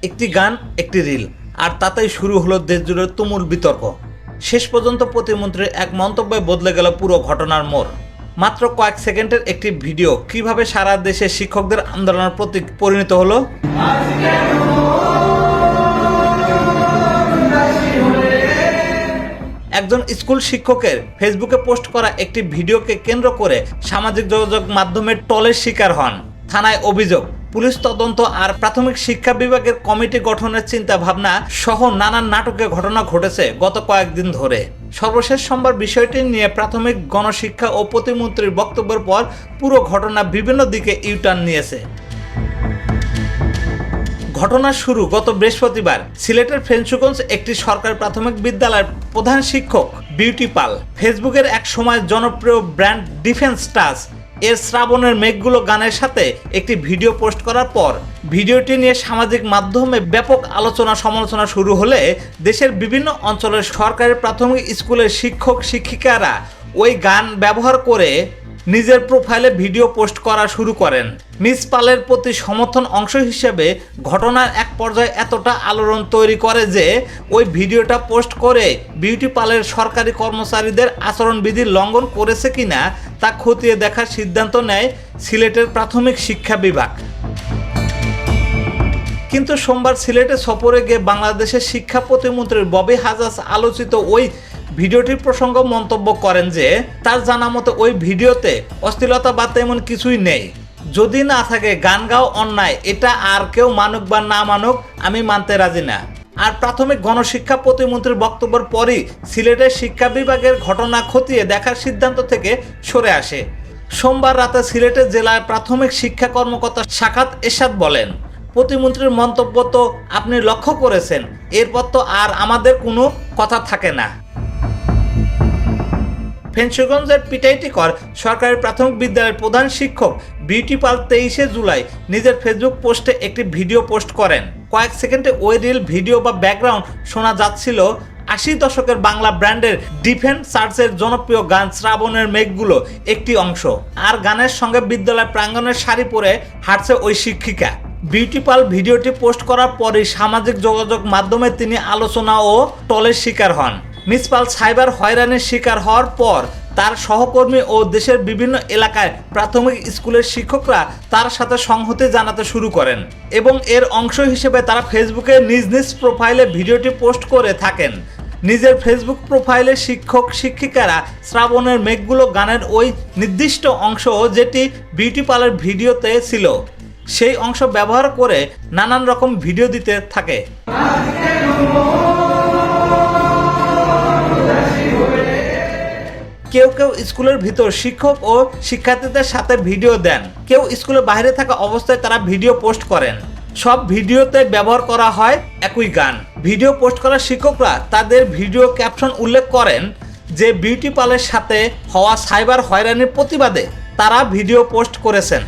একটি গান, একটি রিল, আর তাতেই শুরু হলো দেশজুড়ে তুমুল বিতর্ক। শেষ পর্যন্ত প্রতিমন্ত্রীর এক মন্তব্যে বদলে গেল পুরো ঘটনার মোড়। মাত্র কয়েক সেকেন্ডের একটি ভিডিও কিভাবে সারা দেশে শিক্ষকদের আন্দোলনের প্রতীক পরিণত হলো। একজন স্কুল শিক্ষকের ফেসবুকে পোস্ট করা একটি ভিডিওকে কেন্দ্র করে সামাজিক যোগাযোগ মাধ্যমে ট্রলের শিকার হন। থানায় অভিযোগ, পুলিশ তদন্ত আর প্রাথমিক শিক্ষা বিভাগের কমিটি গঠনের চিন্তা ভাবনা সহ নানান নাটকের ঘটনা ঘটেছে গত কয়েকদিন ধরে। সর্বশেষ সোমবার বিষয়টি নিয়ে প্রাথমিক গণশিক্ষা ও প্রতিমন্ত্রীর বক্তব্যের পর পুরো ঘটনা বিভিন্ন দিকে ইউটার্ন নিয়েছে। ঘটনার শুরু গত বৃহস্পতিবার সিলেটের ফেঞ্চুগঞ্জ একটি সরকারি প্রাথমিক বিদ্যালয়ের প্রধান শিক্ষক বিউটি পাল ফেসবুকের এক সময় জনপ্রিয় ব্র্যান্ড ডিফেন্স টাচ এর শ্রাবণের মেঘগুলো গানের সাথে একটি ভিডিও পোস্ট করার পর ভিডিওটি নিয়ে সামাজিক মাধ্যমে ব্যাপক আলোচনা সমালোচনা শুরু হলে দেশের বিভিন্ন অঞ্চলের সরকারি প্রাথমিক স্কুলের শিক্ষক শিক্ষিকারা ওই গান ব্যবহার করে নিজের প্রোফাইলে ভিডিও পোস্ট করা শুরু করেন। মিস পালের প্রতি সমর্থন অংশ হিসেবে ঘটনার এক পর্যায়ে এতটা আলোড়ন তৈরি করে যে ওই ভিডিওটা পোস্ট করে বিউটি পালের সরকারি কর্মচারীদের আচরণবিধি লঙ্ঘন করেছে কিনা তা খতিয়ে দেখার সিদ্ধান্ত নেয় সিলেটের প্রাথমিক শিক্ষা বিভাগ। কিন্তু সোমবার সিলেটে সফরে গিয়ে বাংলাদেশের শিক্ষা প্রতিমন্ত্রী ববি হাজাজ আলোচিত ওই ভিডিওটির প্রসঙ্গ মন্তব্য করেন যে তার জানা মতো ওই ভিডিওতে অশ্লীলতা বা তেমন কিছুই নেই। যদি না থাকে গান গাও অন্যায়, এটা আর কেউ মানুক বা না মানুক আমি মানতে রাজি না। আর প্রাথমিক গণশিক্ষা প্রতিমন্ত্রীর বক্তব্যের পরই সিলেটের শিক্ষা বিভাগের ঘটনা খতিয়ে দেখার সিদ্ধান্ত থেকে সরে আসে। সোমবার রাতে সিলেটের জেলার প্রাথমিক শিক্ষা কর্মকর্তা সাখাত এরশাদ বলেন, প্রতিমন্ত্রীর মন্তব্য তো আপনি লক্ষ্য করেছেন, এরপর তো আর আমাদের কোনো কথা থাকে না। ফেঞ্চুগঞ্জের পিটাইটিকর সরকারি প্রাথমিক বিদ্যালয়ের প্রধান শিক্ষক বিউটি পাল 23শে জুলাই নিজের ফেসবুক পোস্টে একটি ভিডিও পোস্ট করেন। কয়েক সেকেন্ডে ওই রিল ভিডিও বা ব্যাকগ্রাউন্ড শোনা যাচ্ছিল 80 দশকের বাংলা ব্র্যান্ডের ডিফেন্স চার্চের জনপ্রিয় গান শ্রাবণের মেঘগুলো একটি অংশ। আর গানের সঙ্গে বিদ্যালয় প্রাঙ্গণের শাড়ি পরে হাঁটছে ওই শিক্ষিকা। বিউটি পাল ভিডিওটি পোস্ট করার পরই সামাজিক যোগাযোগ মাধ্যমে তিনি আলোচনা ও ট্রলের শিকার হন। মিস পাল সাইবার হয়রানির শিকার হওয়ার পর তার সহকর্মী ও দেশের বিভিন্ন এলাকায় প্রাথমিক স্কুলের শিক্ষকরা তার সাথে সংহতি জানাতে শুরু করেন এবং এর অংশ হিসেবে তারা ফেসবুকে নিজ নিজ প্রোফাইলে ভিডিওটি পোস্ট করে থাকেন। নিজের ফেসবুক প্রোফাইলে শিক্ষক শিক্ষিকারা শ্রাবণের মেঘগুলো গানের ওই নির্দিষ্ট অংশ যেটি বিউটি পালের ভিডিওতে ছিল সেই অংশ ব্যবহার করে নানান রকম ভিডিও দিতে থাকে। কেউ কেউ স্কুলের ভিতর শিক্ষক ও শিক্ষার্থীদের সাথে ভিডিও দেন, কেউ স্কুলের বাইরে থাকা অবস্থায় তারা ভিডিও পোস্ট করেন। সব ভিডিওতে ব্যবহার করা হয় একই গান। ভিডিও পোস্ট করা শিক্ষকরা তাদের ভিডিও ক্যাপশন উল্লেখ করেন যে বিউটি পালের সাথে হওয়া সাইবার হয়রানির প্রতিবাদে তারা ভিডিও পোস্ট করেছেন।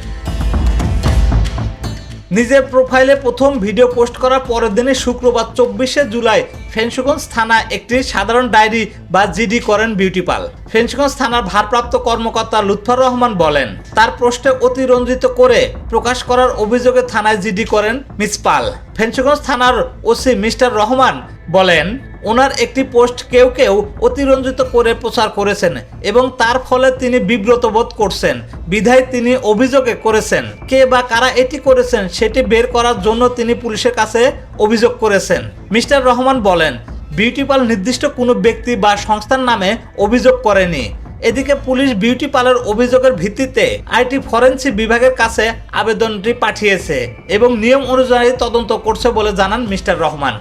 নিজের প্রোফাইলে প্রথম ভিডিও পোস্ট করার পরের দিনে শুক্রবার 24শে জুলাই ফেঞ্চুগঞ্জ থানায় একটি সাধারণ ডায়েরি বা জিডি করেন বিউটি পাল। ফেঞ্চুগঞ্জ থানার ভারপ্রাপ্ত কর্মকর্তা লুৎফর রহমান বলেন, তার পোস্টে অতিরঞ্জিত করে প্রকাশ করার অভিযোগে থানায় জিডি করেন মিস পাল। ফেঞ্চুগঞ্জ থানার ওসি মিস্টার রহমান বলেন, ওনার একটি পোস্ট কেউ কেউ অতিরঞ্জিত করে প্রচার করেছেন এবং তার ফলে তিনি বিব্রত বোধ করছেন, বিধায় তিনি অভিযোগে করেছেন। কে বা কারা এটি করেছেন সেটি বের করার জন্য তিনি পুলিশের কাছে অভিযোগ করেছেন। মিস্টার রহমান বলেন, বিউটি পাল নির্দিষ্ট কোনো ব্যক্তি বা সংস্থার নামে অভিযোগ করেনি। এদিকে পুলিশ বিউটি পালের অভিযোগের ভিত্তিতে আইটি ফরেনসিক বিভাগের কাছে আবেদনটি পাঠিয়েছে এবং নিয়ম অনুযায়ী তদন্ত করছে বলে জানান মিস্টার রহমান।